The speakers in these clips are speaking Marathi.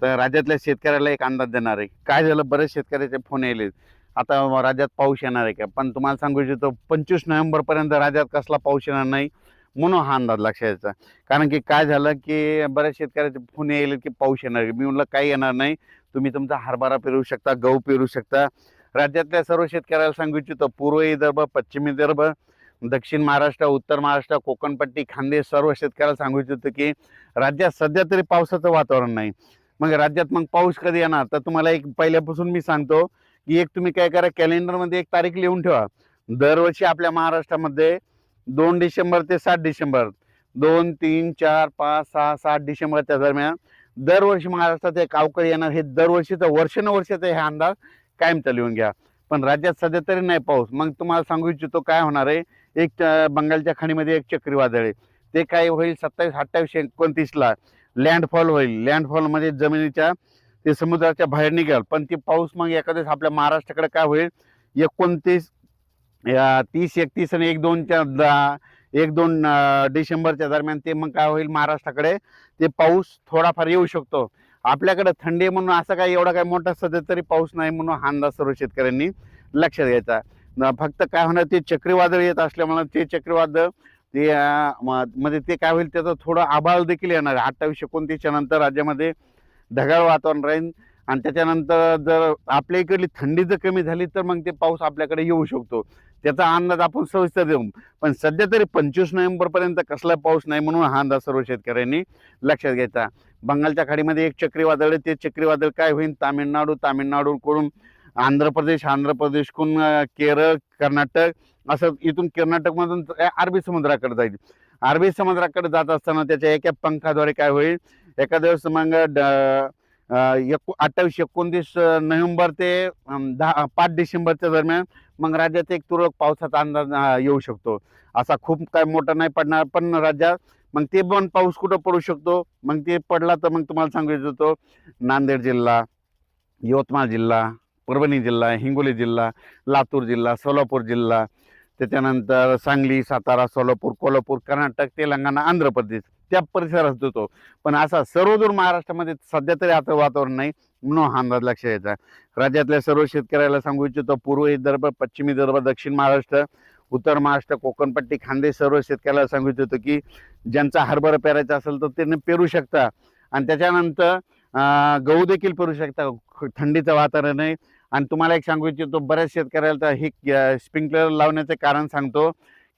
तर राज्यातल्या शेतकऱ्याला एक अंदाज देणार आहे. काय झालं, बरेच शेतकऱ्याचे फोन यायले आता राज्यात पाऊस येणार आहे का, पण तुम्हाला सांगू इच्छितो 25 नोव्हेंबरपर्यंत राज्यात कसला पाऊस येणार नाही म्हणून हा अंदाज लक्षात यायचा. कारण की काय झालं की बऱ्याच शेतकऱ्याचे फोन येईल की पाऊस येणार आहे. मी म्हटलं काही येणार नाही, तुम्ही तुमचा हरभरा पेरू शकता, गहू पेरू शकता. राज्यातल्या सर्व शेतकऱ्याला सांगू इच्छितो पूर्व विदर्भ, पश्चिम विदर्भ, दक्षिण महाराष्ट्र, उत्तर महाराष्ट्र, कोकणपट्टी, खानदेश सर्व शेतकऱ्याला सांगू इच्छितो की राज्यात सध्या तरी पावसाचं वातावरण नाही. मग राज्यात मग पाऊस कधी येणार, तर तुम्हाला एक पहिल्यापासून मी सांगतो की एक तुम्ही काय करा, कॅलेंडरमध्ये एक तारीख लिहून ठेवा. दरवर्षी आपल्या महाराष्ट्रामध्ये 2 डिसेंबर ते 7 डिसेंबर 2, 3, 4, 5, 6, 7 डिसेंबरच्या दरम्यान दरवर्षी महाराष्ट्रात एक अवकाळी येणार. हे दरवर्षीचा वर्षानुवर्षाचा हे अंदाज कायमचा लिहून घ्या. पण राज्यात सध्या तरी नाही पाऊस. मग तुम्हाला सांगू इच्छितो काय होणार आहे, एक बंगालच्या खाडीमध्ये एक चक्रीवादळ आहे. ते काय होईल 27, 28, 29ला लँडफॉल होईल. लँडफॉल म्हणजे जमिनीच्या ते समुद्राच्या बाहेर निघेल. पण ते पाऊस मग एखाद्याच आपल्या महाराष्ट्राकडे काय होईल 29, 30, 31 आणि 1-2 डिसेंबरच्या दरम्यान ते मग काय होईल, महाराष्ट्राकडे ते पाऊस थोडाफार येऊ शकतो. आपल्याकडे थंडी म्हणून असं काही एवढा काही मोठा सध्या तरी पाऊस नाही म्हणून हा अंदाज सर्व शेतकऱ्यांनी लक्षात घ्यायचा. फक्त काय होणार, ते चक्रीवादळ येत असल्यामुळे ते चक्रीवादळ ते म्हणजे ते काय होईल, त्याचं थोडं आभाळ देखील येणार आहे. 28-29च्या नंतर राज्यामध्ये ढगाळ वातावरण राहील आणि त्याच्यानंतर जर आपल्या इकडली थंडी जर कमी झाली तर मग ते पाऊस आपल्याकडे येऊ शकतो. त्याचा अंदाज आपण सविस्तर देऊ. पण सध्या तरी 25 नोव्हेंबरपर्यंत कसला पाऊस नाही म्हणून हा अंदाज सर्व शेतकऱ्यांनी लक्षात घ्यायचा. बंगालच्या खाडीमध्ये एक चक्रीवादळ आहे. ते चक्रीवादळ काय होईल, तामिळनाडूकडून आंध्र प्रदेशकडून केरळ, कर्नाटक, असं इथून कर्नाटकमधून अरबी समुद्राकडे जाईल. अरबी समुद्राकडे जात असताना त्याच्या एका पंखाद्वारे काय होईल, एका दिवस मग 28-29 नोव्हेंबर ते 5 डिसेंबरच्या दरम्यान मग राज्यात एक तुरळक पावसाचा अंदाज येऊ शकतो. असा खूप काय मोठा नाही पडणार, पण राज्यात मग ते पण पाऊस कुठं पडू शकतो. मग ते पडला तर मग तुम्हाला सांगू इच्छितो नांदेड जिल्हा, यवतमाळ जिल्हा, परभणी जिल्हा, हिंगोली जिल्हा, लातूर जिल्हा, सोलापूर जिल्हा, त्याच्यानंतर सांगली, सातारा, सोलापूर, कोल्हापूर, कर्नाटक, तेलंगणा, आंध्र प्रदेश त्या परिसरात होतो. पण असा सर्वदूर महाराष्ट्रामध्ये सध्या तरी आता वातावरण नाही म्हणून हा अंदाज लक्षात यायचा. राज्यातल्या सर्व शेतकऱ्याला सांगू इच्छितो पूर्व विदर्भ, पश्चिम विदर्भ, दक्षिण महाराष्ट्र, उत्तर महाराष्ट्र, कोकणपट्टी, खानदेश सर्व शेतकऱ्याला सांगू इच्छितो की ज्यांचा हरभरा पेरायचा असेल तर त्यांनी पेरू शकता. आणि त्याच्यानंतर गहू देखील पेरू शकता. थंडीचं वातावरण आहे. आणि तुम्हाला एक सांगू इच्छितो, बऱ्याच शेतकऱ्याला तर हे स्प्रिंकलर लावण्याचं कारण सांगतो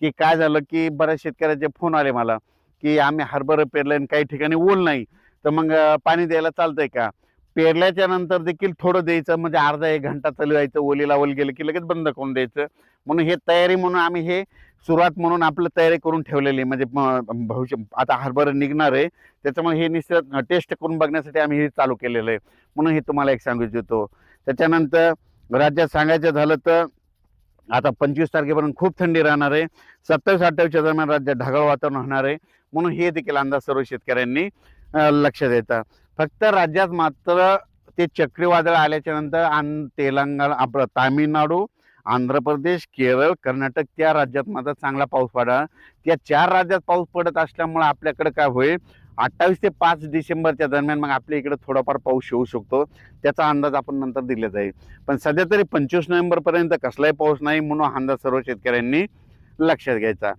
की काय झालं की बऱ्याच शेतकऱ्याचे फोन आले मला की आम्ही हरभरा पेरलं आणि काही ठिकाणी ओल नाही, तर मग पाणी द्यायला चालतंय का. पेरल्याच्या नंतर देखील थोडं द्यायचं, म्हणजे अर्धा 1 घंटा चालवायचं. ओलीला ओल गेलं की लगेच बंद करून द्यायचं. म्हणून हे तयारी म्हणून आम्ही हे सुरुवात म्हणून आपलं तयारी करून ठेवलेली. म्हणजे भविष्य आता हरभरा निघणार आहे, त्याच्यामुळे हे निश्चित टेस्ट करून बघण्यासाठी आम्ही हे चालू केलेलं आहे. म्हणून हे तुम्हाला एक सांगू इच्छितो. त्याच्यानंतर राज्यात सांगायचं झालं तर आता 25 तारखेपर्यंत खूप थंडी राहणार आहे. 27-28च्या दरम्यान राज्यात ढगाळ वातावरण होणार आहे. म्हणून हे देखील अंदाज सर्व शेतकऱ्यांनी लक्षात द्यायचा. फक्त राज्यात मात्र ते चक्रीवादळ आल्याच्या नंतर तेलंगणा, आपलं तामिळनाडू, आंध्र प्रदेश, केरळ, कर्नाटक त्या राज्यात मात्र चांगला पाऊस पडणार. त्या 4 राज्यात पाऊस पडत असल्यामुळे आपल्याकडे काय होईल, 28 ते 5 डिसेंबरच्या दरम्यान मग आपल्या इकडे थोडाफार पाऊस येऊ शकतो. त्याचा अंदाज आपण नंतर दिला जाईल. पण सध्या तरी 25 नोव्हेंबरपर्यंत कसलाही पाऊस नाही म्हणून हा अंदाज सर्व शेतकऱ्यांनी लक्षात घ्यायचा.